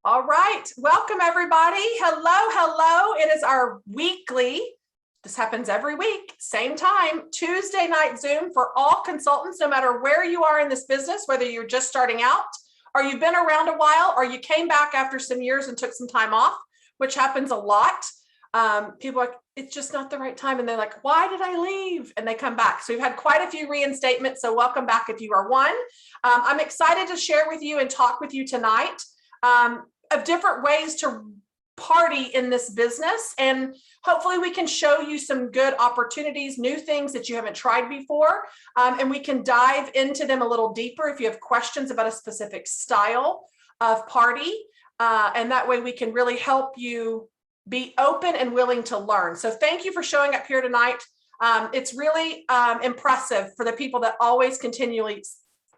All right, welcome everybody. Hello. It is our weekly, this happens every week, same time, Tuesday night Zoom for all consultants, no matter where you are in this business, whether you're just starting out or you've been around a while or you came back after some years and took some time off, which happens a lot. People are like, it's just not the right time. And they're like, why did I leave? And they come back. So we've had quite a few reinstatements. So welcome back if you are one. I'm excited to share with you and talk with you tonight of different ways to party in this business. And hopefully we can show you some good opportunities, new things that you haven't tried before. And we can dive into them a little deeper if you have questions about a specific style of party. And that way we can really help you be open and willing to learn. So thank you for showing up here tonight. It's really impressive for the people that always continually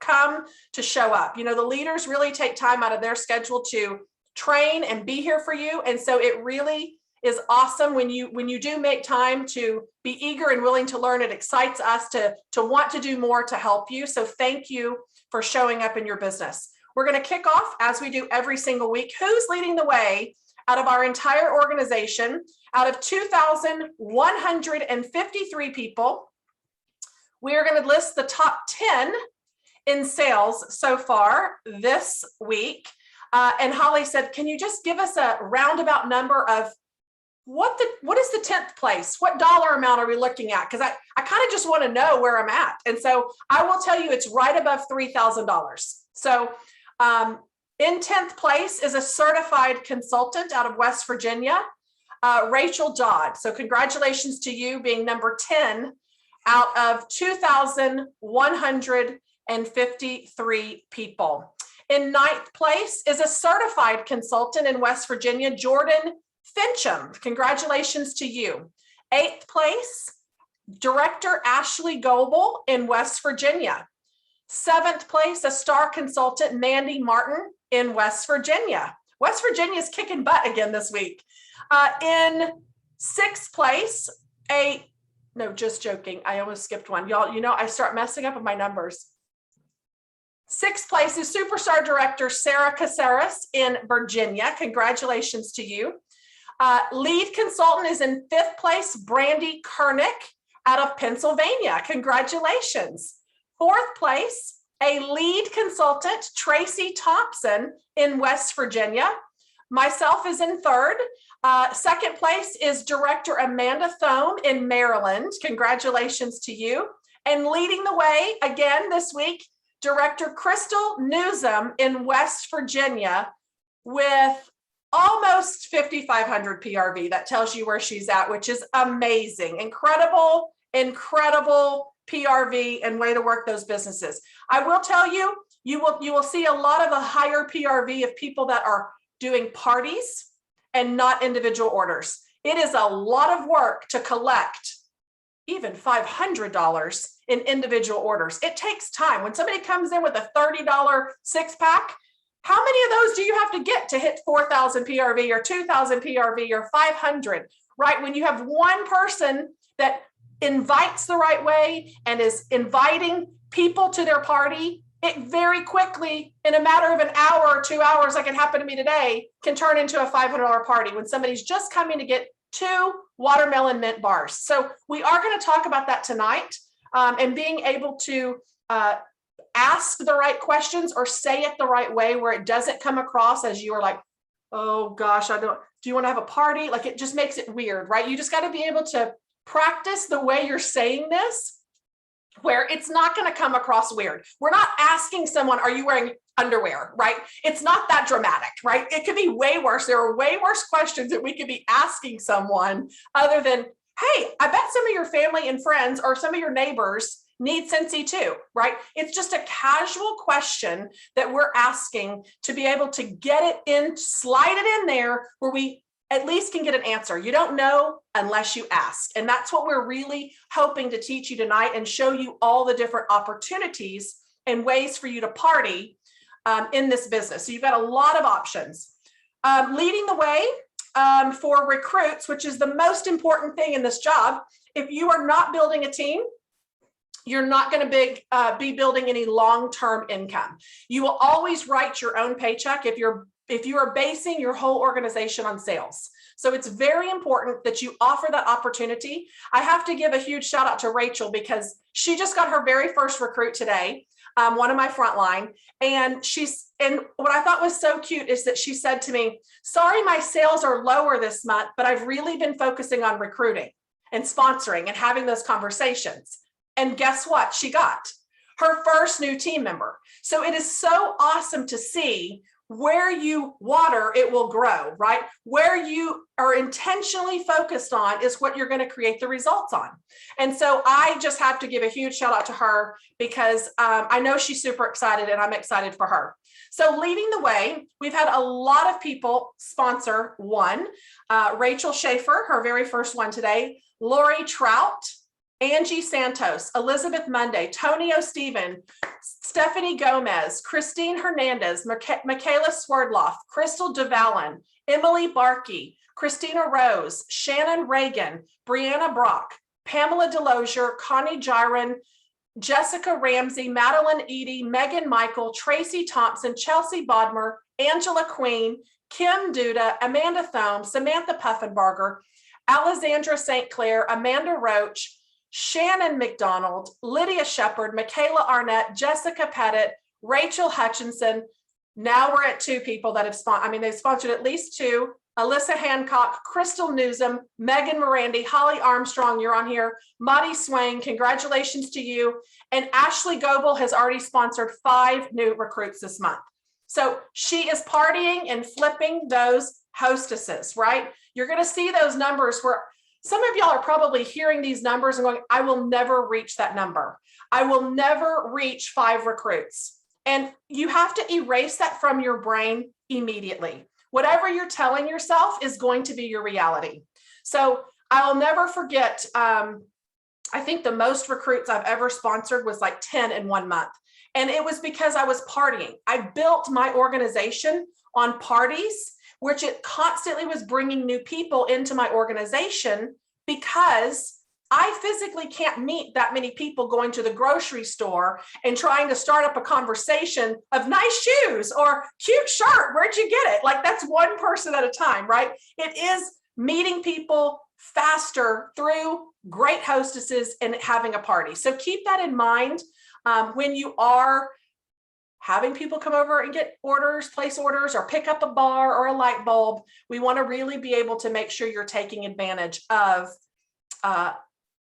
come to show up. You know, the leaders really take time out of their schedule to train and be here for you. And so it really is awesome when you do make time to be eager and willing to learn. It excites us to want to do more to help you. So thank you for showing up in your business. We're going to kick off as we do every single week. Who's leading the way out of our entire organization? Out of 2,153 people, we are going to list the top 10 in sales so far this week. And Holly said, can you just give us a roundabout number of what is the 10th place? What dollar amount are we looking at? Because I kind of just want to know where I'm at. And so I will tell you it's right above $3,000. So in 10th place is a certified consultant out of West Virginia, Rachel Dodd. So congratulations to you being number 10 out of 2,153 people. In 9th place is a certified consultant in West Virginia, Jordan Fincham. Congratulations to you. 8th place, Director Ashley Goebel in West Virginia. 7th place, a star consultant, Mandy Martin in West Virginia. West Virginia is kicking butt again this week. In 6th place, no, just joking. I almost skipped one. Y'all, you know, I start messing up with my numbers. 6th place is Superstar Director Sarah Caceres in Virginia. Congratulations to you. Lead Consultant is in 5th place, Brandy Kernick out of Pennsylvania. Congratulations. 4th place, a Lead Consultant, Tracy Thompson in West Virginia. Myself is in 3rd. 2nd place is Director Amanda Thome in Maryland. Congratulations to you. And leading the way again this week, Director Crystal Newsom in West Virginia with almost 5,500 PRV. That tells you where she's at, which is amazing. Incredible PRV and way to work those businesses. I will tell you, you will see a lot of a higher PRV of people that are doing parties and not individual orders. It is a lot of work to collect even $500 in individual orders. It takes time. When somebody comes in with a $30 six-pack, how many of those do you have to get to hit 4,000 PRV or 2,000 PRV or 500, right? When you have one person that invites the right way and is inviting people to their party, it very quickly, in a matter of an hour or 2 hours, like it happened to me today, can turn into a $500 party when somebody's just coming to get 2 watermelon mint bars. So we are going to talk about that tonight, and being able to ask the right questions or say it the right way where it doesn't come across as you are like, oh gosh, do you want to have a party? Like it just makes it weird, right? You just got to be able to practice the way you're saying this where it's not going to come across weird. We're not asking someone, are you wearing underwear, right? It's not that dramatic, right? It could be way worse. There are way worse questions that we could be asking someone other than, hey, I bet some of your family and friends or some of your neighbors need Scentsy too, right? It's just a casual question that we're asking to be able to get it in, slide it in there where we at least can get an answer. You don't know unless you ask. And that's what we're really hoping to teach you tonight and show you all the different opportunities and ways for you to party in this business. So you've got a lot of options. Leading the way for recruits, which is the most important thing in this job. If you are not building a team, you're not going to be building any long-term income. You will always write your own paycheck. If you're if you are basing your whole organization on sales. So it's very important that you offer that opportunity. I have to give a huge shout out to Rachel because she just got her very first recruit today, one of my frontline. And what I thought was so cute is that she said to me, sorry, my sales are lower this month, but I've really been focusing on recruiting and sponsoring and having those conversations. And guess what? She got her first new team member. So it is so awesome to see where you water, it will grow, right? Where you are intentionally focused on is what you're going to create the results on. And so I just have to give a huge shout out to her because I know she's super excited and I'm excited for her. So leading the way, we've had a lot of people sponsor one. Rachel Schaefer, her very first one today, Lori Trout, Angie Santos, Elizabeth Monday, Tony O'Steven, Stephanie Gomez, Christine Hernandez, Michaela Swerdloff, Crystal DeValin, Emily Barkey, Christina Rose, Shannon Reagan, Brianna Brock, Pamela Delosier, Connie Gyron, Jessica Ramsey, Madeline Eady, Megan Michael, Tracy Thompson, Chelsea Bodmer, Angela Queen, Kim Duda, Amanda Thome, Samantha Puffenbarger, Alexandra St. Clair, Amanda Roach, Shannon McDonald, Lydia Shepard, Michaela Arnett, Jessica Pettit, Rachel Hutchinson. Now we're at 2 people that have they've sponsored at least 2. Alyssa Hancock, Crystal Newsom, Megan Morandi, Holly Armstrong, you're on here. Maddie Swain, congratulations to you. And Ashley Goebel has already sponsored 5 new recruits this month. So she is partying and flipping those hostesses, right? You're going to see those numbers where some of y'all are probably hearing these numbers and going, I will never reach that number. I will never reach 5 recruits. And you have to erase that from your brain immediately. Whatever you're telling yourself is going to be your reality. So I'll never forget, I think the most recruits I've ever sponsored was like 10 in 1 month. And it was because I was partying. I built my organization on parties, which it constantly was bringing new people into my organization because I physically can't meet that many people going to the grocery store and trying to start up a conversation of nice shoes or cute shirt. Where'd you get it? Like that's one person at a time, right? It is meeting people faster through great hostesses and having a party. So keep that in mind when you are having people come over and get orders, place orders, or pick up a bar or a light bulb. We want to really be able to make sure you're taking advantage of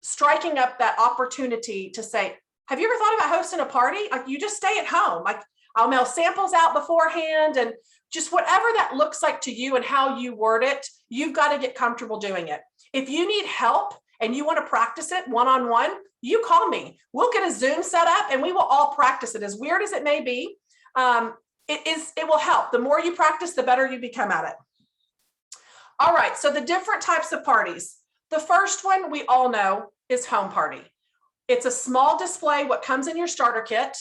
striking up that opportunity to say, have you ever thought about hosting a party? Like you just stay at home. Like I'll mail samples out beforehand and just whatever that looks like to you and how you word it, you've got to get comfortable doing it. If you need help and you want to practice it one-on-one, you call me. We'll get a Zoom set up and we will all practice it. As weird as it may be, it will help. The more you practice, the better you become at it. All right, so the different types of parties. The first one we all know is home party. It's a small display, what comes in your starter kit.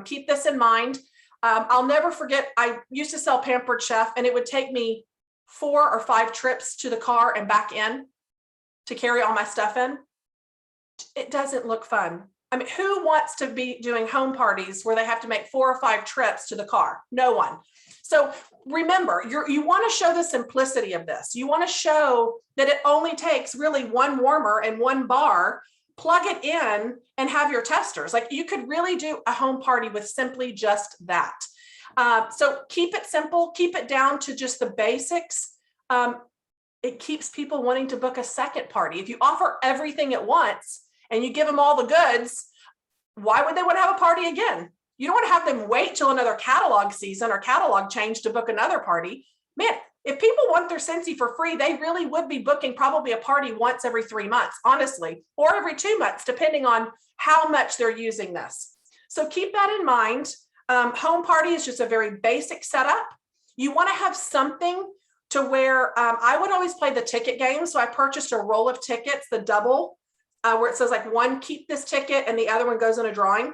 Keep this in mind. I'll never forget, I used to sell Pampered Chef and it would take me 4 or 5 trips to the car and back in to carry all my stuff in. It doesn't look fun. I mean, who wants to be doing home parties where they have to make 4 or 5 trips to the car? No one. So remember, you want to show the simplicity of this. You want to show that it only takes really 1 warmer and 1 bar, plug it in and have your testers. Like you could really do a home party with simply just that. So keep it simple, keep it down to just the basics. It keeps people wanting to book a second party. If you offer everything at once and you give them all the goods, why would they want to have a party again? You don't want to have them wait till another catalog season or catalog change to book another party. Man, if people want their Scentsy for free, they really would be booking probably a party once every 3 months, honestly, or every 2 months, depending on how much they're using this. So keep that in mind. Home party is just a very basic setup. You want to have something to where I would always play the ticket game. So I purchased a roll of tickets, the double, where it says like one, keep this ticket, and the other one goes in a drawing.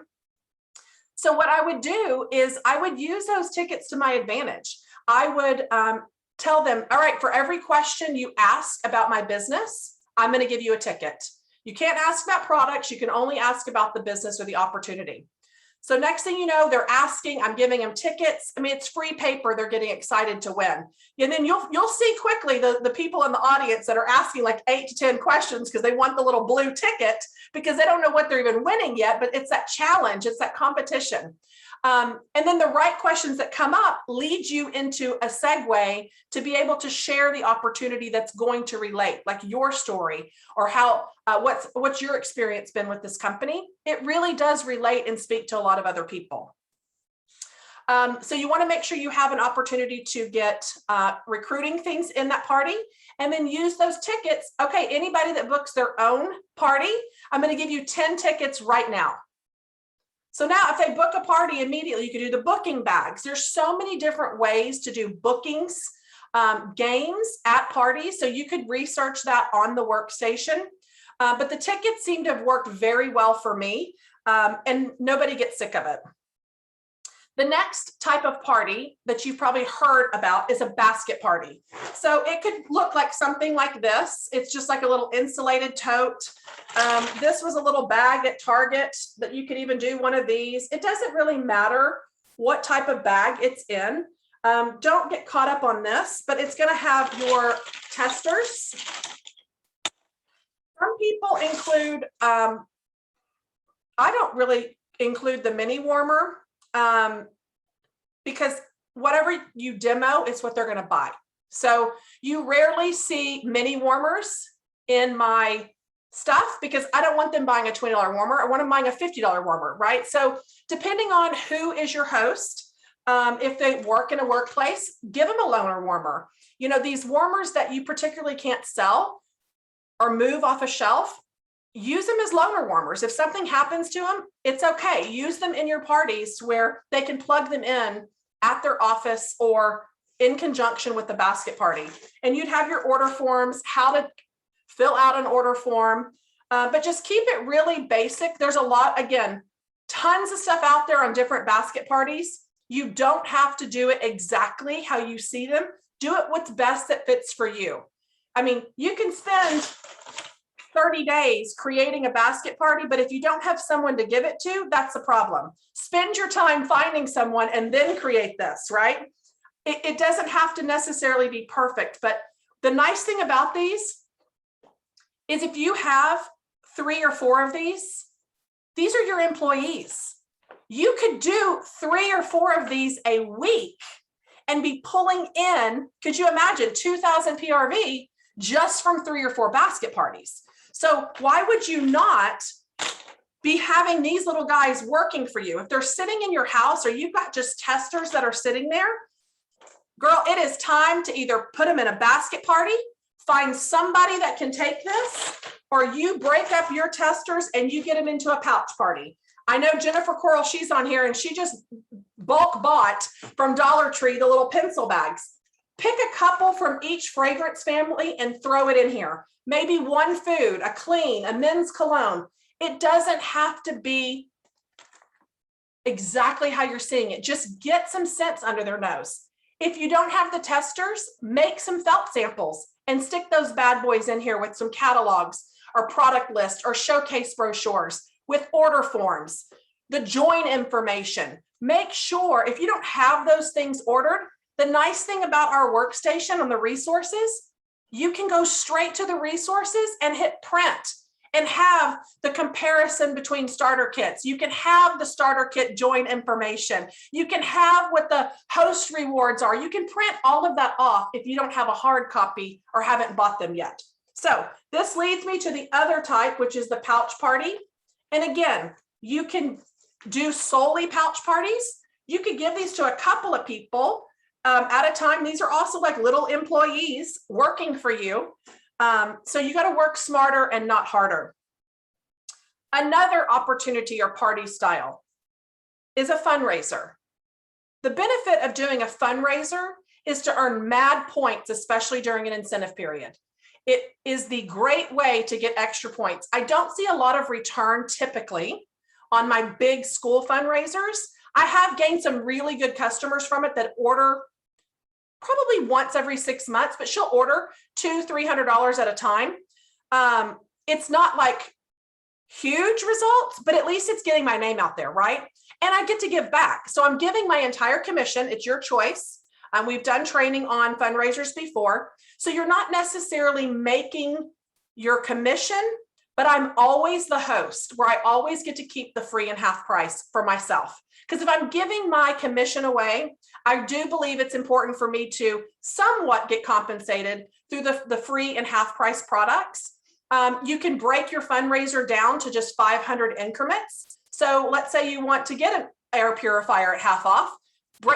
So what I would do is I would use those tickets to my advantage. I would tell them, all right, for every question you ask about my business, I'm going to give you a ticket. You can't ask about products. You can only ask about the business or the opportunity. So next thing you know, they're asking, I'm giving them tickets. I mean, it's free paper. They're getting excited to win. And then you'll see quickly the people in the audience that are asking like 8 to 10 questions because they want the little blue ticket because they don't know what they're even winning yet, but it's that challenge, it's that competition. And then the right questions that come up lead you into a segue to be able to share the opportunity that's going to relate, like your story or how what's your experience been with this company. It really does relate and speak to a lot of other people. So you want to make sure you have an opportunity to get recruiting things in that party and then use those tickets. Okay, anybody that books their own party, I'm going to give you 10 tickets right now. So now if they book a party immediately, you can do the booking bags. There's so many different ways to do bookings, games at parties. So you could research that on the workstation. But the tickets seem to have worked very well for me, and nobody gets sick of it. The next type of party that you've probably heard about is a basket party. So it could look like something like this. It's just like a little insulated tote. This was a little bag at Target that you could even do one of these. It doesn't really matter what type of bag it's in. Don't get caught up on this, but it's going to have your testers. Some people include, I don't really include the mini warmer. Because whatever you demo, it's what they're going to buy. So you rarely see mini warmers in my stuff because I don't want them buying a $20 warmer. I want them buying a $50 warmer, right? So depending on who is your host, if they work in a workplace, give them a loaner warmer. You know, these warmers that you particularly can't sell or move off a shelf, use them as loaner warmers. If something happens to them, it's okay. Use them in your parties where they can plug them in at their office or in conjunction with the basket party. And you'd have your order forms, how to fill out an order form, but just keep it really basic. There's a lot, again, tons of stuff out there on different basket parties. You don't have to do it exactly how you see them. Do it what's best that fits for you. I mean, you can spend 30 days creating a basket party, but if you don't have someone to give it to, that's a problem. Spend your time finding someone and then create this, right? It doesn't have to necessarily be perfect, but the nice thing about these is if you have 3 or 4 of these are your employees. You could do 3 or 4 of these a week and be pulling in, could you imagine 2,000 PRV just from 3 or 4 basket parties? So why would you not be having these little guys working for you? If they're sitting in your house or you've got just testers that are sitting there, girl, it is time to either put them in a basket party, find somebody that can take this, or you break up your testers and you get them into a pouch party. I know Jennifer Coral, she's on here and she just bulk bought from Dollar Tree the little pencil bags. Pick a couple from each fragrance family and throw it in here. Maybe one food, a clean, a men's cologne. It doesn't have to be exactly how you're seeing it. Just get some scents under their nose. If you don't have the testers, make some felt samples and stick those bad boys in here with some catalogs or product lists or showcase brochures with order forms, the join information. Make sure if you don't have those things ordered, the nice thing about our workstation on the resources, you can go straight to the resources and hit print and have the comparison between starter kits. You can have the starter kit join information. You can have what the host rewards are. You can print all of that off if you don't have a hard copy or haven't bought them yet. So this leads me to the other type, which is the pouch party. And again, you can do solely pouch parties. You could give these to a couple of people at a time. These are also like little employees working for you. So you got to work smarter and not harder. Another opportunity or party style is a fundraiser. The benefit of doing a fundraiser is to earn mad points, especially during an incentive period. It is the great way to get extra points. I don't see a lot of return typically on my big school fundraisers. I have gained some really good customers from it that order probably once every 6 months, but she'll order $200-300 at a time. It's not like huge results, but at least it's getting my name out there, right? And I get to give back. So I'm giving my entire commission. It's your choice. We've done training on fundraisers before. So you're not necessarily making your commission, but I'm always the host where I always get to keep the free and half price for myself. Because if I'm giving my commission away, I do believe it's important for me to somewhat get compensated through the free and half price products. You can break your fundraiser down to just 500 increments. So let's say you want to get an air purifier at half off.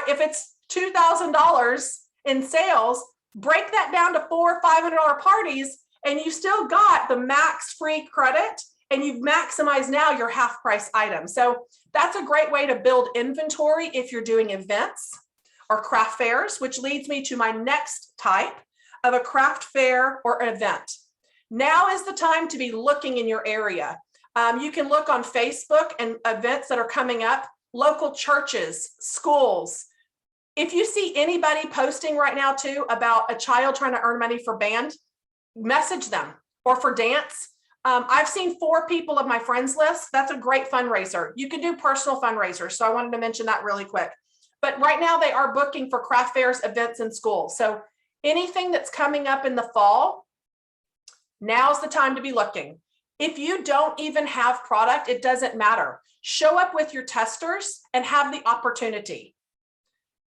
If it's $2,000 in sales, break that down to $400 or $500 parties, and you still got the max free credit, and you've maximized now your half price item. So that's a great way to build inventory if you're doing events or craft fairs, which leads me to my next type of a craft fair or event. Now is the time to be looking in your area. You can look on Facebook and events that are coming up, local churches, schools. If you see anybody posting right now too about a child trying to earn money for band, message them, or for dance. I've seen 4 people of my friends list. That's a great fundraiser. You can do personal fundraisers. So I wanted to mention that really quick. But right now they are booking for craft fairs, events, and schools. So anything that's coming up in the fall, now's the time to be looking. If you don't even have product, it doesn't matter. Show up with your testers and have the opportunity.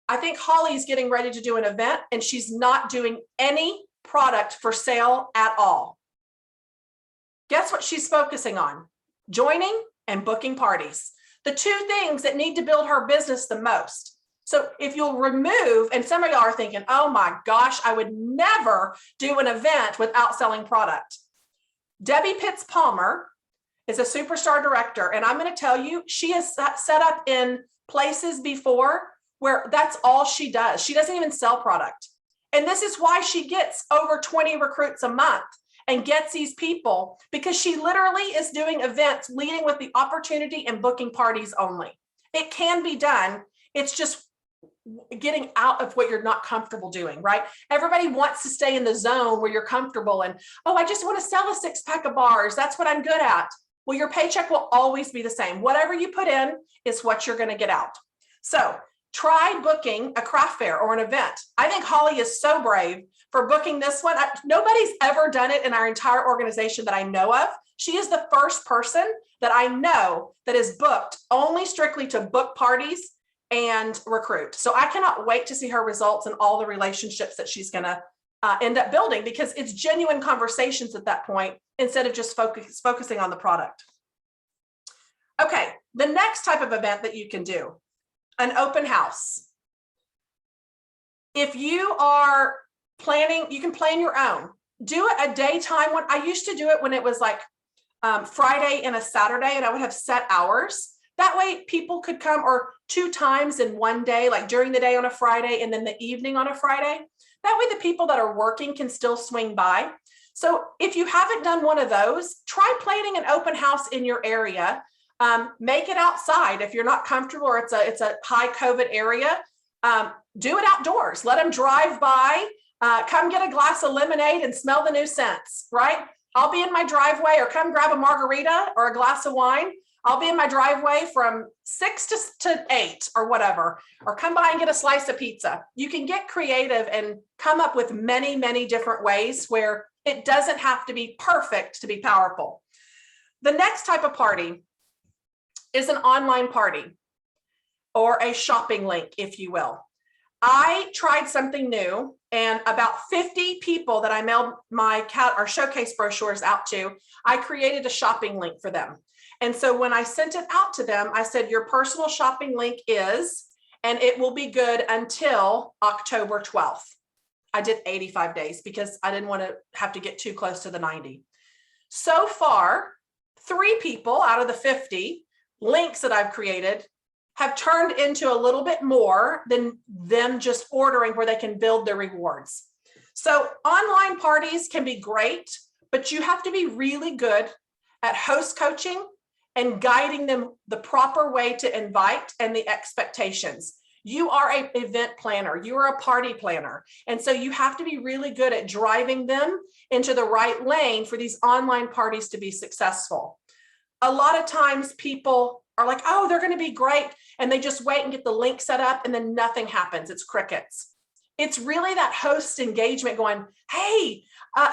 I think Holly's getting ready to do an event, and she's not doing any product for sale at all. Guess what she's focusing on? Joining and booking parties. The 2 things that need to build her business the most. So if you'll remove, and some of y'all are thinking, oh my gosh, I would never do an event without selling product. Debbie Pitts Palmer is a superstar director, and I'm going to tell you, she has set up in places before where that's all she does. She doesn't even sell product. And this is why she gets over 20 recruits a month and gets these people, because she literally is doing events, leading with the opportunity and booking parties only. It can be done. It's just getting out of what you're not comfortable doing, right? Everybody wants to stay in the zone where you're comfortable and, oh, I just want to sell a 6-pack of bars. That's what I'm good at. Well, your paycheck will always be the same. Whatever you put in is what you're going to get out. So try booking a craft fair or an event. I think Holly is so brave for booking this one. Nobody's ever done it in our entire organization that I know of. She is the first person that I know that is booked only strictly to book parties and recruit. So I cannot wait to see her results and all the relationships that she's going to end up building, because it's genuine conversations at that point instead of just focusing on the product. Okay, the next type of event that you can do, an open house. If you are planning, you can plan your own. Do it a daytime one. I used to do it when it was like Friday and a Saturday, and I would have set hours. That way people could come, or 2 times in one day, like during the day on a Friday and then the evening on a Friday. That way the people that are working can still swing by. So if you haven't done one of those, try planning an open house in your area. Make it outside if you're not comfortable, or it's a high COVID area. Do it outdoors. Let them drive by. Come get a glass of lemonade and smell the new scents, right? I'll be in my driveway, or come grab a margarita or a glass of wine. I'll be in my driveway from 6 to 8 or whatever, or come by and get a slice of pizza. You can get creative and come up with many, many different ways where it doesn't have to be perfect to be powerful. The next type of party is an online party, or a shopping link, if you will. I tried something new, and about 50 people that I mailed my showcase brochures out to, I created a shopping link for them. And so when I sent it out to them, I said, your personal shopping link is, and it will be good until October 12th. I did 85 days because I didn't want to have to get too close to the 90. So far, 3 people out of the 50 links that I've created have turned into a little bit more than them just ordering, where they can build their rewards. So online parties can be great, but you have to be really good at host coaching and guiding them the proper way to invite and the expectations. You are an event planner, you are a party planner. And so you have to be really good at driving them into the right lane for these online parties to be successful. A lot of times people are like, oh, they're going to be great. And they just wait and get the link set up and then nothing happens. It's crickets. It's really that host engagement going, hey,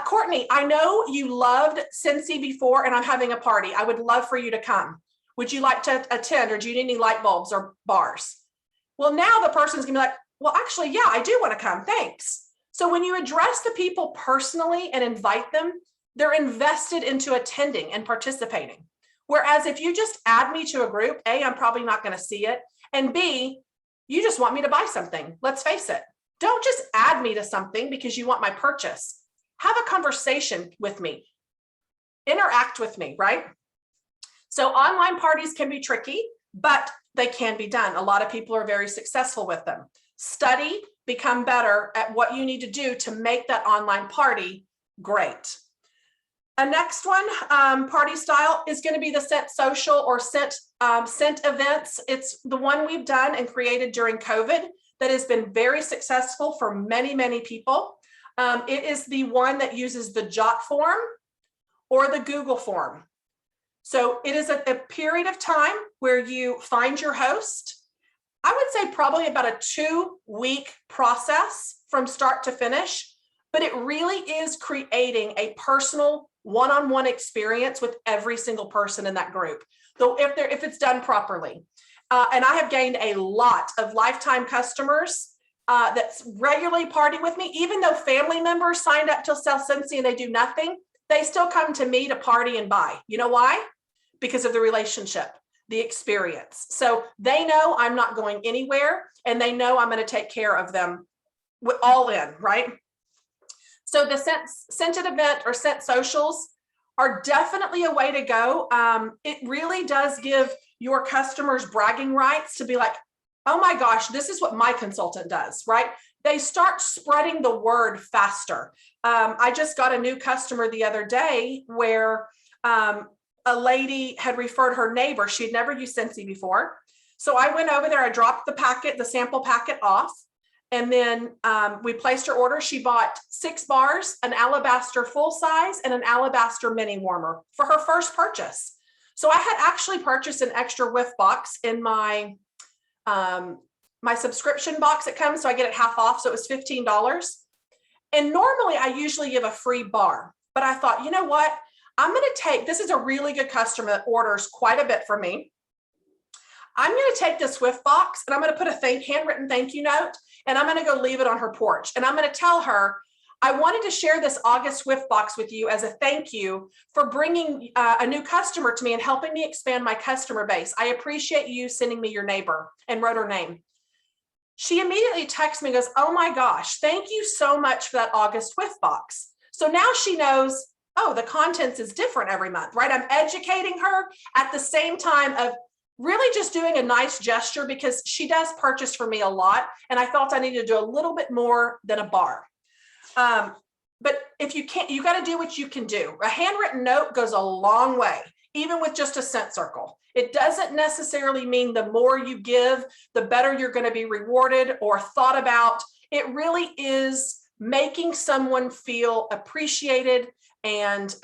Courtney, I know you loved Scentsy before and I'm having a party. I would love for you to come. Would you like to attend, or do you need any light bulbs or bars? Well, now the person's gonna be like, well, actually, yeah, I do want to come. Thanks. So when you address the people personally and invite them, they're invested into attending and participating. Whereas if you just add me to a group, A, I'm probably not going to see it. And B, you just want me to buy something. Let's face it. Don't just add me to something because you want my purchase. Have a conversation with me. Interact with me, right? So online parties can be tricky, but they can be done. A lot of people are very successful with them. Study, become better at what you need to do to make that online party great. A next one, party style, is going to be the Scent Social or Scent events. It's the one we've done and created during COVID that has been very successful for many, many people. It is the one that uses the Jot form or the Google form. So it is a period of time where you find your host. I would say probably about a 2-week process from start to finish, but it really is creating a personal one-on-one experience with every single person in that group, though if it's done properly. And I have gained a lot of lifetime customers that regularly party with me. Even though family members signed up to sell Scentsy and they do nothing, they still come to me to party and buy. You know why? Because of the relationship, the experience. So they know I'm not going anywhere, and they know I'm going to take care of them all in, right? So the scented event or scent socials are definitely a way to go. It really does give your customers bragging rights to be like, oh my gosh, this is what my consultant does, right? They start spreading the word faster. I just got a new customer the other day where a lady had referred her neighbor. She had never used Scentsy before. So I went over there, I dropped the sample packet off. And then we placed her order. She bought 6 bars, an alabaster full size, and an alabaster mini warmer for her first purchase. So I had actually purchased an extra whiff box in my my subscription box. It comes, so I get it half off. So it was $15. And normally I usually give a free bar, but I thought, you know what? I'm going to take, this is a really good customer that orders quite a bit from me. I'm going to take this whiff box and I'm going to put a handwritten thank you note, and I'm going to go leave it on her porch. And I'm going to tell her, I wanted to share this August whiff box with you as a thank you for bringing a new customer to me and helping me expand my customer base. I appreciate you sending me your neighbor, and wrote her name. She immediately texts me and goes, oh my gosh, thank you so much for that August whiff box. So now she knows, oh, the contents is different every month, right? I'm educating her at the same time of really just doing a nice gesture, because she does purchase for me a lot. And I felt I needed to do a little bit more than a bar. But if you can't, you got to do what you can do. A handwritten note goes a long way, even with just a scent circle. It doesn't necessarily mean the more you give, the better you're going to be rewarded or thought about. It really is making someone feel appreciated, and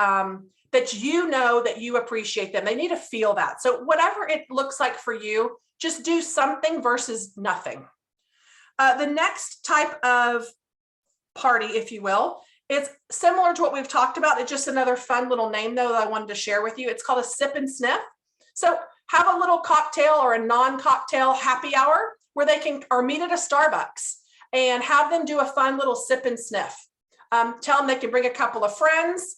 that you know that you appreciate them. They need to feel that. So whatever it looks like for you, just do something versus nothing. The next type of party, if you will, is similar to what we've talked about. It's just another fun little name, though, that I wanted to share with you. It's called a sip and sniff. So have a little cocktail or a non-cocktail happy hour where they can, or meet at a Starbucks and have them do a fun little sip and sniff. Tell them they can bring a couple of friends.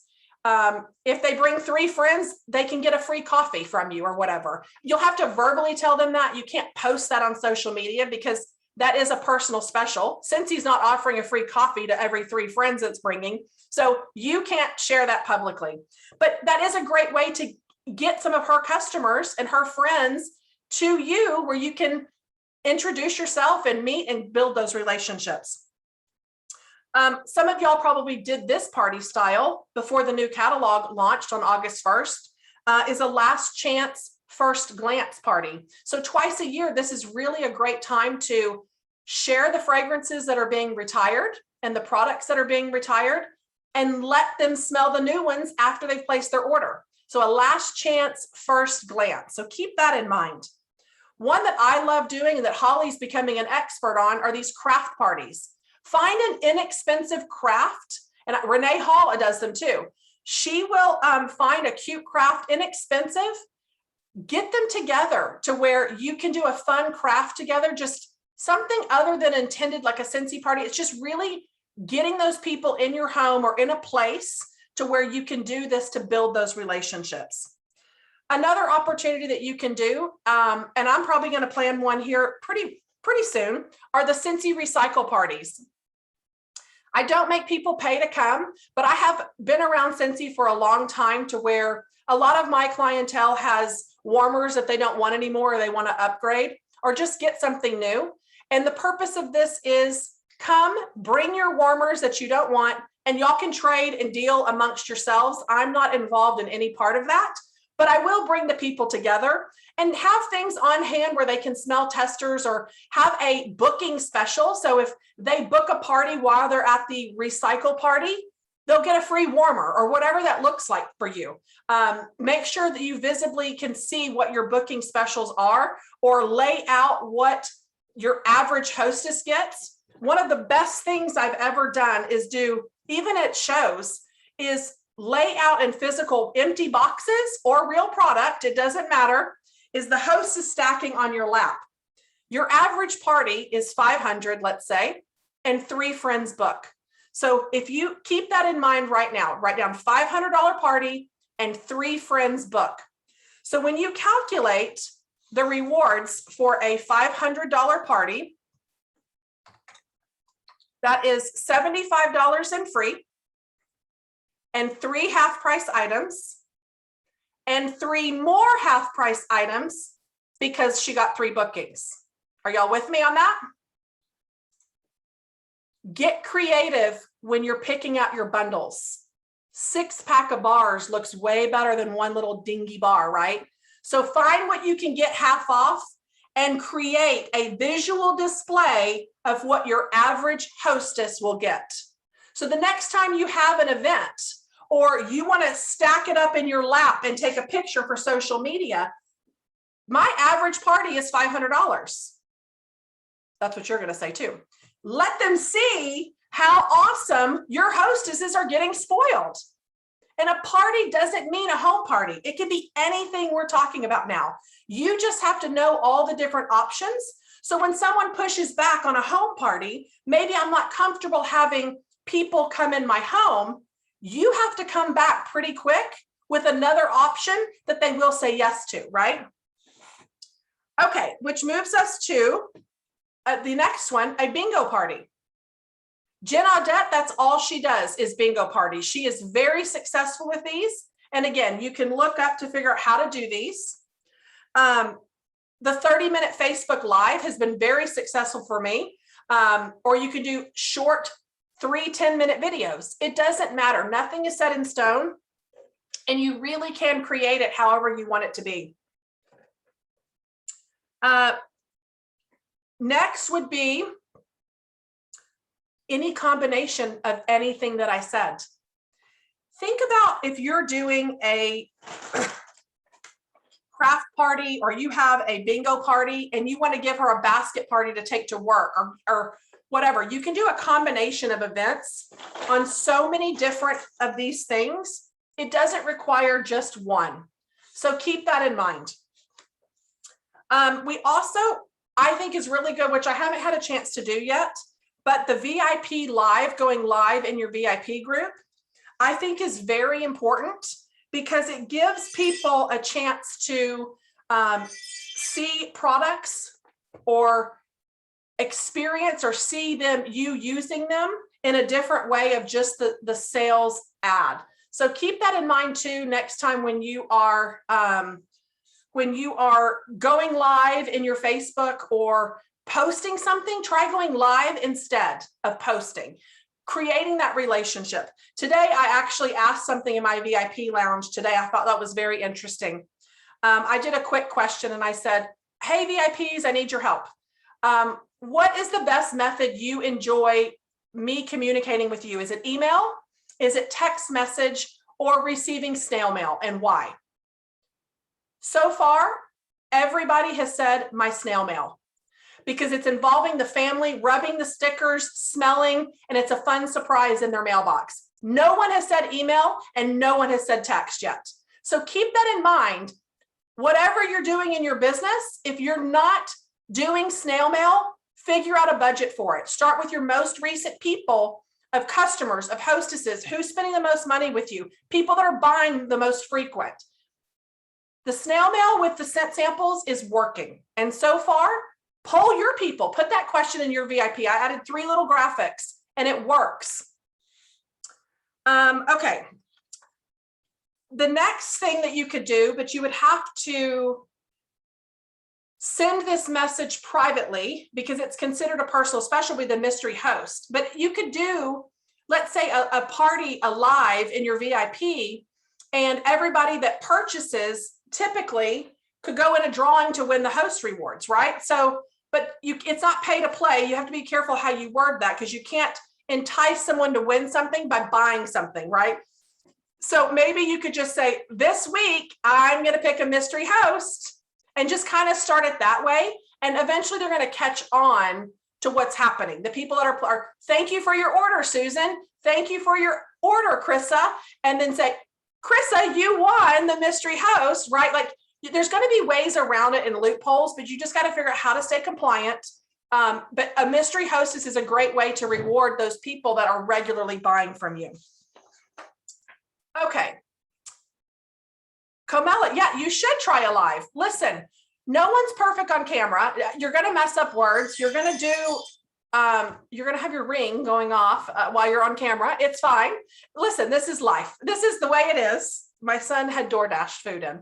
If they bring 3 friends, they can get a free coffee from you or whatever. You'll have to verbally tell them that. You can't post that on social media because that is a personal special. Scentsy is not offering a free coffee to every 3 friends it's bringing. So you can't share that publicly. But that is a great way to get some of her customers and her friends to you, where you can introduce yourself and meet and build those relationships. Some of y'all probably did this party style before the new catalog launched on August 1st, is a last chance first glance party. So twice a year, this is really a great time to share the fragrances that are being retired and the products that are being retired, and let them smell the new ones after they've placed their order. So a last chance, first glance. So keep that in mind. One that I love doing and that Holly's becoming an expert on are these craft parties. Find an inexpensive craft, and Renee Hall does them too. She will find a cute craft, inexpensive, get them together to where you can do a fun craft together, just something other than intended like a Scentsy party. It's just really getting those people in your home or in a place to where you can do this to build those relationships. Another opportunity that you can do, and I'm probably going to plan one here pretty soon, are the Scentsy recycle parties. I don't make people pay to come, but I have been around Scentsy for a long time to where a lot of my clientele has warmers that they don't want anymore, or they want to upgrade or just get something new. And the purpose of this is come, bring your warmers that you don't want, and y'all can trade and deal amongst yourselves. I'm not involved in any part of that, but I will bring the people together and have things on hand where they can smell testers or have a booking special. So if they book a party while they're at the recycle party, they'll get a free warmer or whatever that looks like for you. Make sure that you visibly can see what your booking specials are or lay out what your average hostess gets. One of the best things I've ever done is do, even at shows, is lay out in physical empty boxes or real product, it doesn't matter, is the hostess stacking on your lap. Your average party is 500, let's say, and 3 friends book. So if you keep that in mind right now, write down $500 party and 3 friends book. So when you calculate the rewards for a $500 party, that is $75 in free and 3 half-price items and 3 more half-price items because she got 3 bookings. Are y'all with me on that? Get creative when you're picking out your bundles. 6-pack of bars looks way better than one little dingy bar, right? So find what you can get half off and create a visual display of what your average hostess will get. So the next time you have an event or you want to stack it up in your lap and take a picture for social media, my average party is $500. That's what you're going to say too. Let them see how awesome your hostesses are getting spoiled. And a party doesn't mean a home party. It can be anything we're talking about now. You just have to know all the different options. So when someone pushes back on a home party, maybe I'm not comfortable having people come in my home. You have to come back pretty quick with another option that they will say yes to, right? Okay, which moves us to the next one, a bingo party. Jen Audette, that's all she does is bingo parties. She is very successful with these. And again, you can look up to figure out how to do these. The 30-minute Facebook Live has been very successful for me. Or you can do short 3 10-minute videos. It doesn't matter. Nothing is set in stone. And you really can create it however you want it to be. Next would be any combination of anything that I said. Think about if you're doing a craft party or you have a bingo party and you want to give her a basket party to take to work or whatever. You can do a combination of events on so many different of these things. It doesn't require just one. So keep that in mind. We also, I think is really good, which I haven't had a chance to do yet, but the VIP live, going live in your VIP group, I think is very important because it gives people a chance to see products or experience or see you using them in a different way of just the sales ad. So keep that in mind too next time when you are going live in your Facebook or posting something. Try going live instead of posting, creating that relationship. Today, I actually asked something in my VIP lounge today. I thought that was very interesting. I did a quick question and I said, hey, VIPs, I need your help. What is the best method you enjoy me communicating with you? Is it email? Is it text message? or receiving snail mail, and why? So far, everybody has said my snail mail, because it's involving the family, rubbing the stickers, smelling, and it's a fun surprise in their mailbox. No one has said email and no one has said text yet. So keep that in mind. Whatever you're doing in your business, if you're not doing snail mail, figure out a budget for it. Start with your most recent people of customers, of hostesses, who's spending the most money with you, people that are buying the most frequent. The snail mail with the scent samples is working. And so far, poll your people, put that question in your VIP. I added 3 little graphics and it works. Okay. The next thing that you could do, but you would have to send this message privately because it's considered a personal, especially with the mystery host. But you could do, let's say, a party, a live in your VIP, and everybody that purchases typically could go in a drawing to win the host rewards, right? So, but it's not pay to play. You have to be careful how you word that, because you can't entice someone to win something by buying something, right? So maybe you could just say, this week, I'm going to pick a mystery host, and just kind of start it that way. And eventually they're going to catch on to what's happening. The people that are thank you for your order, Susan. Thank you for your order, Krissa. And then say, Krissa, you won the mystery host, right? Like, there's going to be ways around it and loopholes, but you just got to figure out how to stay compliant. But a mystery hostess is a great way to reward those people that are regularly buying from you. Okay. Comella, yeah, you should try a live. Listen, no one's perfect on camera. You're going to mess up words. You're going to do, you're going to have your ring going off while you're on camera. It's fine. Listen, this is life. This is the way it is. My son had DoorDash food in.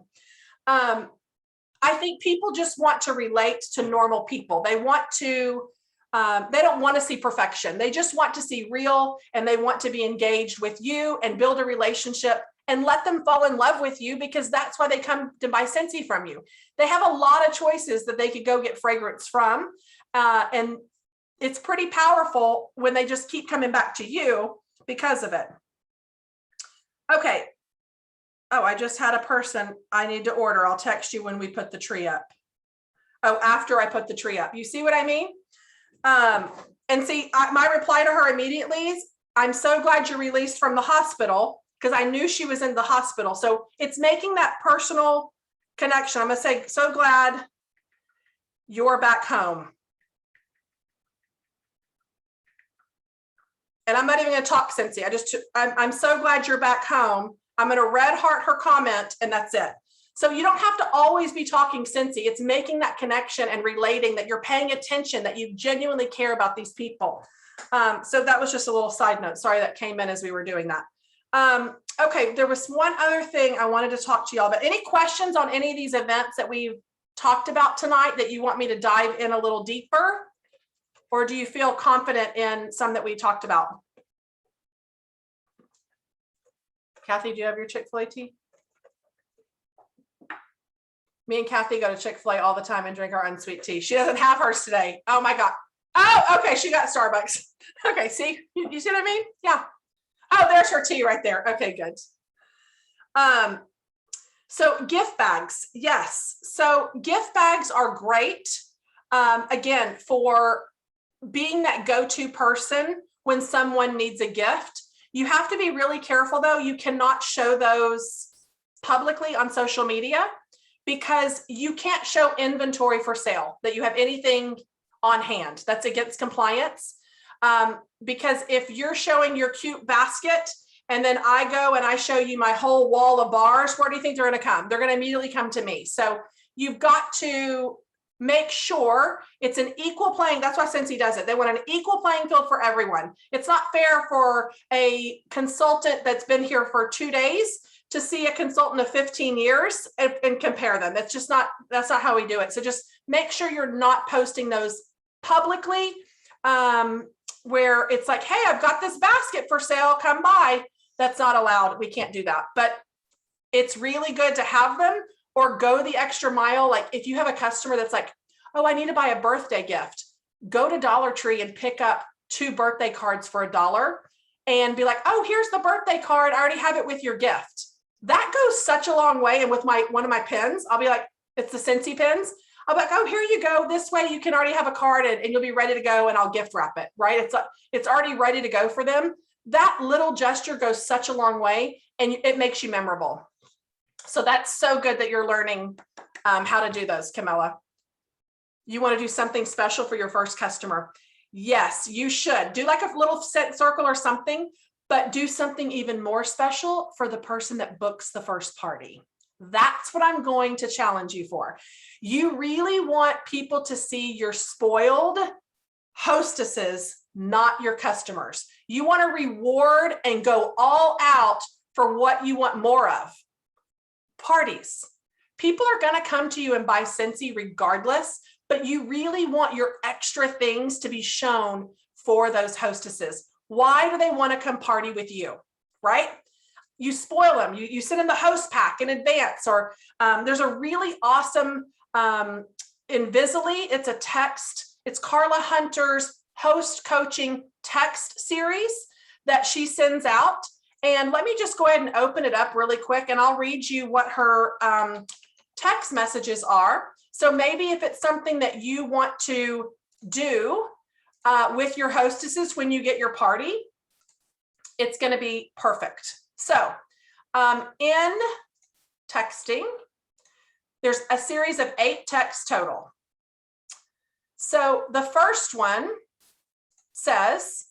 I think people just want to relate to normal people. They want to, they don't want to see perfection. They just want to see real, and they want to be engaged with you and build a relationship and let them fall in love with you, because that's why they come to buy Scentsy from you. They have a lot of choices that they could go get fragrance from. And it's pretty powerful when they just keep coming back to you because of it. Okay. Oh, I just had a person I need to order. I'll text you when we put the tree up. Oh, after I put the tree up. You see what I mean? And see, my reply to her immediately is, I'm so glad you're released from the hospital, because I knew she was in the hospital. So it's making that personal connection. I'm going to say, so glad you're back home. And I'm not even going to talk Scentsy. I'm so glad you're back home. I'm going to red heart her comment, and that's it. So you don't have to always be talking Scentsy. It's making that connection and relating that you're paying attention, that you genuinely care about these people. So that was just a little side note. Sorry, that came in as we were doing that. Okay, there was one other thing I wanted to talk to y'all about. Any questions on any of these events that we've talked about tonight that you want me to dive in a little deeper? Or do you feel confident in some that we talked about? Kathy, do you have your Chick-fil-A tea? Me and Kathy go to Chick-fil-A all the time and drink our unsweet tea. She doesn't have hers today. Oh my God. Oh, okay. She got Starbucks. Okay. See, you see what I mean? Yeah. Oh, there's her tea right there. Okay, good. So gift bags. Yes. So gift bags are great. Again, for being that go-to person when someone needs a gift. You have to be really careful though. You cannot show those publicly on social media, because you can't show inventory for sale, that you have anything on hand. That's against compliance. Because if you're showing your cute basket and then I go and I show you my whole wall of bars, where do you think they're going to come? They're going to immediately come to me. So you've got to make sure it's an equal playing. That's why Scentsy does it. They want an equal playing field for everyone. It's not fair for a consultant that's been here for 2 days to see a consultant of 15 years and compare them. That's just not, that's not how we do it. So just make sure you're not posting those publicly, where it's like, hey, I've got this basket for sale, come by. That's not allowed. We can't do that, but it's really good to have them, or go the extra mile. Like if you have a customer that's like, oh, I need to buy a birthday gift, go to Dollar Tree and pick up 2 birthday cards for $1 and be like, oh, here's the birthday card. I already have it with your gift. That goes such a long way. And with one of my pens, I'll be like, it's the Scentsy pens. I'll be like, oh, here you go. This way you can already have a card and you'll be ready to go, and I'll gift wrap it, right? It's already ready to go for them. That little gesture goes such a long way, and it makes you memorable. So that's so good that you're learning how to do those, Camilla. You want to do something special for your first customer? Yes, you should. Do like a little set circle or something, but do something even more special for the person that books the first party. That's what I'm going to challenge you for. You really want people to see your spoiled hostesses, not your customers. You want to reward and go all out for what you want more of. Parties. People are going to come to you and buy Scentsy regardless, but you really want your extra things to be shown for those hostesses. Why do they want to come party with you, right? You spoil them. You send them the host pack in advance, or there's a really awesome Invisibly, it's a text. It's Carla Hunter's Host Coaching text series that she sends out. And let me just go ahead and open it up really quick, and I'll read you what her text messages are. So maybe if it's something that you want to do with your hostesses when you get your party, it's going to be perfect. So in texting, there's a series of 8 texts total. So the first one says,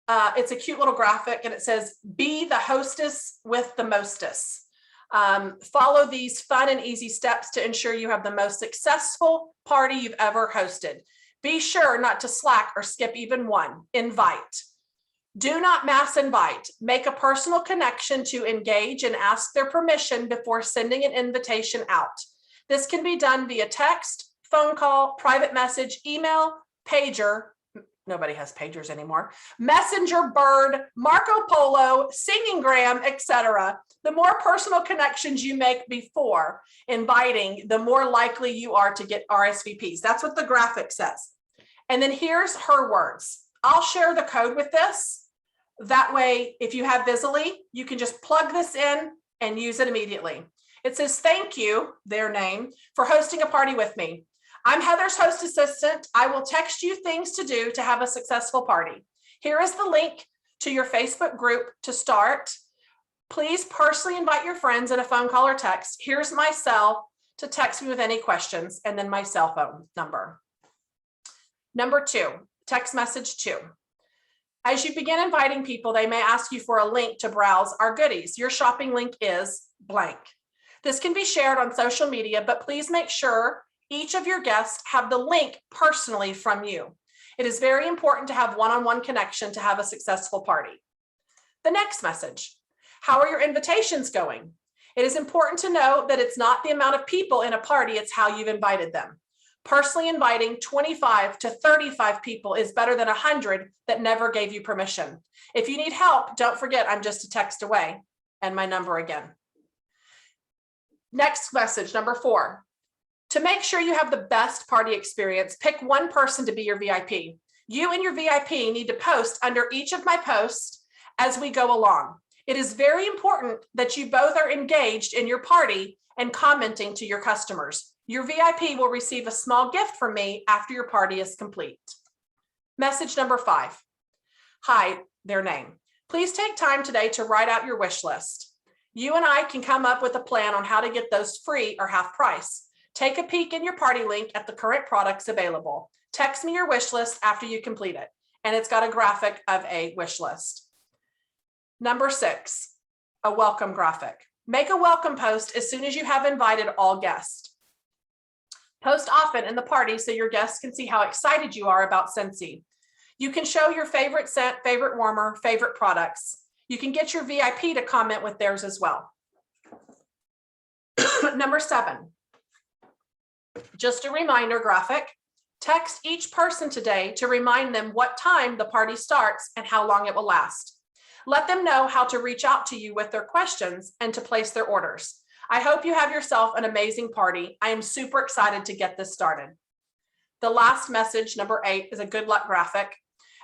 it's a cute little graphic, and it says, be the hostess with the mostess. Follow these fun and easy steps to ensure you have the most successful party you've ever hosted. Be sure not to slack or skip even one. Invite. Do not mass invite. Make a personal connection to engage and ask their permission before sending an invitation out. This can be done via text, phone call, private message, email, pager. Nobody has pagers anymore. Messenger, Bird, Marco Polo, Singinggram, etc. The more personal connections you make before inviting, the more likely you are to get RSVPs. That's what the graphic says. And then here's her words. I'll share the code with this. That way, if you have Visibly, you can just plug this in and use it immediately. It says, thank you, their name, for hosting a party with me. I'm Heather's host assistant. I will text you things to do to have a successful party. Here is the link to your Facebook group to start. Please personally invite your friends in a phone call or text. Here's my cell to text me with any questions, and then my cell phone number. Number 2, text message 2. As you begin inviting people, they may ask you for a link to browse our goodies. Your shopping link is blank. This can be shared on social media, but please make sure each of your guests have the link personally from you. It is very important to have one-on-one connection to have a successful party. The next message, how are your invitations going? It is important to know that it's not the amount of people in a party, it's how you've invited them. Personally inviting 25 to 35 people is better than 100 that never gave you permission. If you need help, don't forget I'm just a text away, and my number again. Next message, number 4. To make sure you have the best party experience, pick one person to be your VIP. You and your VIP need to post under each of my posts as we go along. It is very important that you both are engaged in your party and commenting to your customers. Your VIP will receive a small gift from me after your party is complete. Message number 5. Hi, their name. Please take time today to write out your wish list. You and I can come up with a plan on how to get those free or half price. Take a peek in your party link at the current products available. Text me your wish list after you complete it. And it's got a graphic of a wish list. Number 6, a welcome graphic. Make a welcome post as soon as you have invited all guests. Post often in the party so your guests can see how excited you are about Scentsy. You can show your favorite scent, favorite warmer, favorite products. You can get your VIP to comment with theirs as well. Number 7, just a reminder graphic. Text each person today to remind them what time the party starts and how long it will last. Let them know how to reach out to you with their questions and to place their orders. I hope you have yourself an amazing party. I am super excited to get this started. The last message, number 8, is a good luck graphic.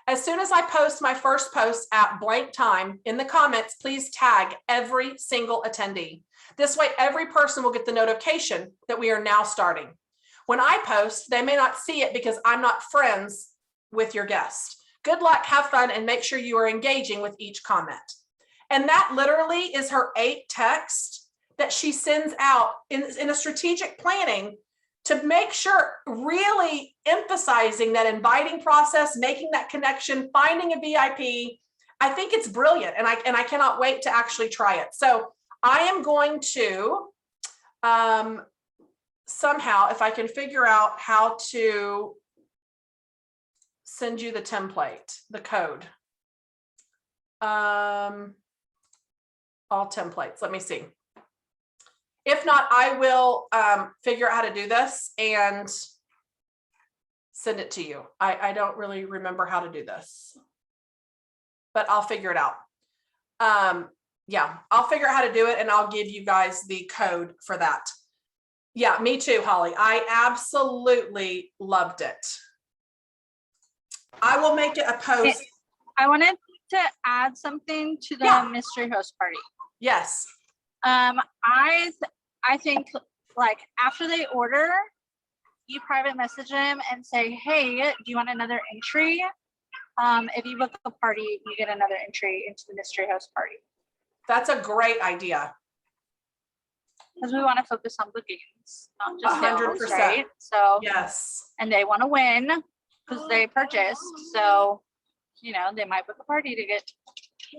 As soon as I post my first post at blank time in the comments, please tag every single attendee. This way, every person will get the notification that we are now starting. When I post, they may not see it because I'm not friends with your guest. Good luck, have fun, and make sure you are engaging with each comment. And that literally is her 8 text that she sends out in a strategic planning to make sure, really emphasizing that inviting process, making that connection, finding a VIP. I think it's brilliant, and I cannot wait to actually try it. So I am going to somehow, if I can figure out how to send you the template, the code. All templates. Let me see. If not, I will figure out how to do this and send it to you. I don't really remember how to do this, but I'll figure it out. Yeah, I'll figure out how to do it, and I'll give you guys the code for that. Yeah, me too, Holly. I absolutely loved it. I will make it a post. I wanted to add something to the mystery host party. Yes. I think, like, after they order, you private message them and say, hey, do you want another entry? If you book a party, you get another entry into the mystery host party. That's a great idea. Because we want to focus on bookings, not just 100%. sales, right? So yes. And they want to win because they purchased. So, you know, they might book a party to get.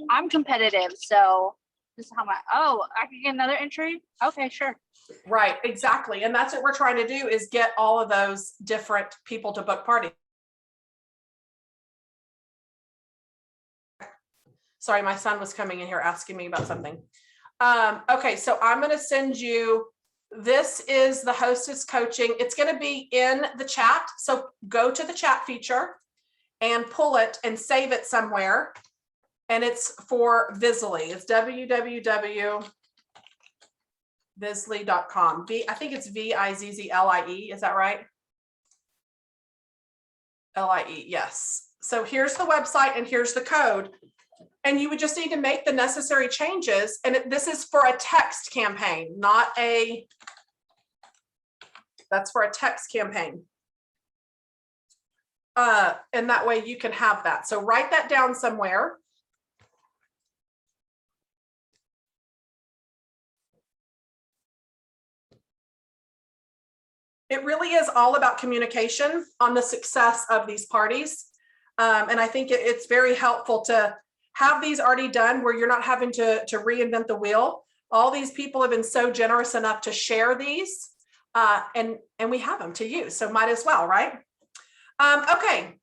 I'm competitive, so this is how much. Oh, I can get another entry. Okay, sure. Right, exactly, and that's what we're trying to do, is get all of those different people to book parties. Sorry, my son was coming in here asking me about something. Okay, so I'm going to send you, this is the Hostess Coaching. It's going to be in the chat. So go to the chat feature and pull it and save it somewhere. And it's for Visly. It's www.visly.com. I think it's Vizzlie. Is that right? LIE, yes. So here's the website and here's the code. And you would just need to make the necessary changes. And this is for a text campaign, not a, that's for a text campaign. And that way you can have that. So write that down somewhere. It really is all about communication on the success of these parties. And I think it's very helpful to have these already done where you're not having to reinvent the wheel. All these people have been so generous enough to share these, and we have them to use, so might as well, right? Okay.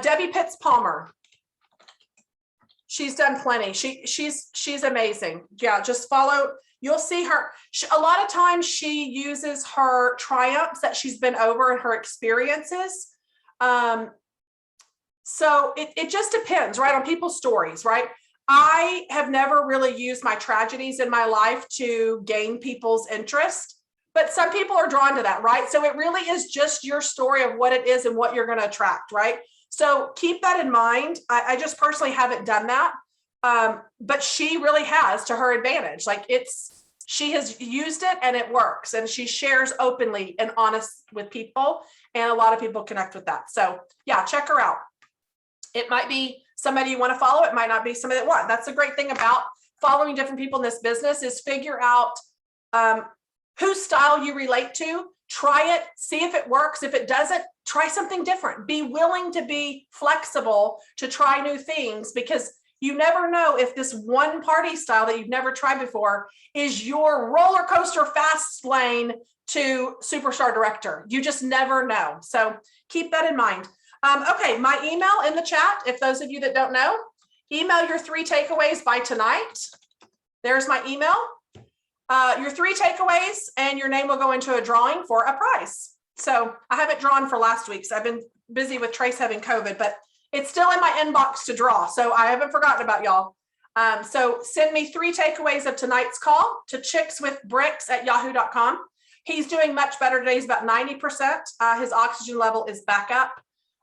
Debbie Pitts Palmer. She's done plenty. She's amazing. Yeah, just follow. You'll see her. A lot of times she uses her triumphs that she's been over and her experiences. So it just depends, right, on people's stories, right? I have never really used my tragedies in my life to gain people's interest, but some people are drawn to that, right? So it really is just your story of what it is and what you're going to attract, right? So keep that in mind. I just personally haven't done that, but she really has, to her advantage. Like, she has used it and it works, and she shares openly and honest with people, and a lot of people connect with that. So yeah, check her out. It might be somebody you want to follow. It might not be somebody that wants. That's the great thing about following different people in this business, is figure out whose style you relate to. Try it, see if it works. If it doesn't, try something different. Be willing to be flexible to try new things, because you never know if this one party style that you've never tried before is your roller coaster fast lane to superstar director. You just never know. So keep that in mind. Okay, my email in the chat, if those of you that don't know, email your 3 takeaways by tonight. There's my email. Your 3 takeaways, and your name will go into a drawing for a prize. So I haven't drawn for last week, so I've been busy with Trace having COVID, but it's still in my inbox to draw. So I haven't forgotten about y'all. So send me 3 takeaways of tonight's call to chickswithbricks@yahoo.com. He's doing much better today. He's about 90%. His oxygen level is back up.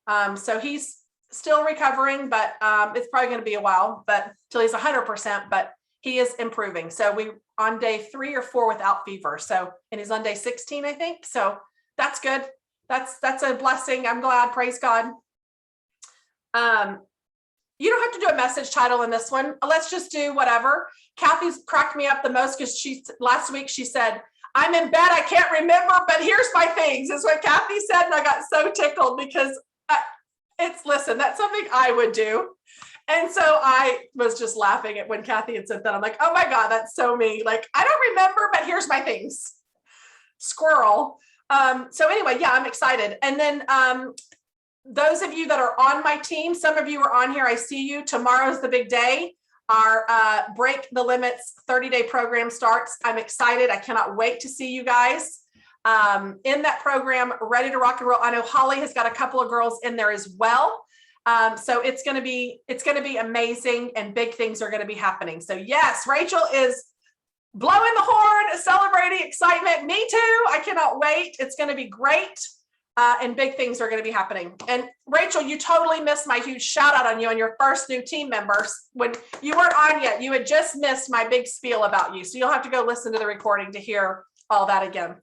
So he's still recovering, but it's probably going to be a while, but till he's 100%, but he is improving. So we on day 3 or 4 without fever. So, and he's on day 16, I think. So that's good. That's a blessing. I'm glad. Praise God. You don't have to do a message title in this one. Let's just do whatever. Kathy's cracked me up the most because last week she said, I'm in bed, I can't remember, but here's my things, is what Kathy said. And I got so tickled because listen, that's something I would do. And so I was just laughing at when Kathy had said that. I'm like, oh my God, that's so me. Like, I don't remember, but here's my things. Squirrel. So anyway, yeah, I'm excited. And then those of you that are on my team, some of you are on here. I see you. Tomorrow's the big day. Our Break the Limits 30-day program starts. I'm excited. I cannot wait to see you guys in that program, ready to rock and roll. I know Holly has got a couple of girls in there as well. So it's going to be amazing, and big things are going to be happening. So yes, Rachel is blowing the horn, celebrating excitement. Me too. I cannot wait. It's going to be great. And big things are going to be happening. And Rachel, you totally missed my huge shout out on you and your first new team members. When you weren't on yet, you had just missed my big spiel about you. So you'll have to go listen to the recording to hear all that again.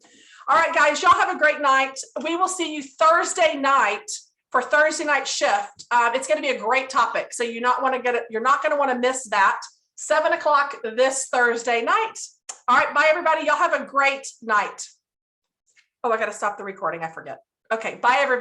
All right, guys, y'all have a great night. We will see you Thursday night for Thursday night shift. It's going to be a great topic. So you're not going to want to miss that. 7 o'clock this Thursday night. All right, bye everybody. Y'all have a great night. Oh, I got to stop the recording. I forget. Okay, bye everybody.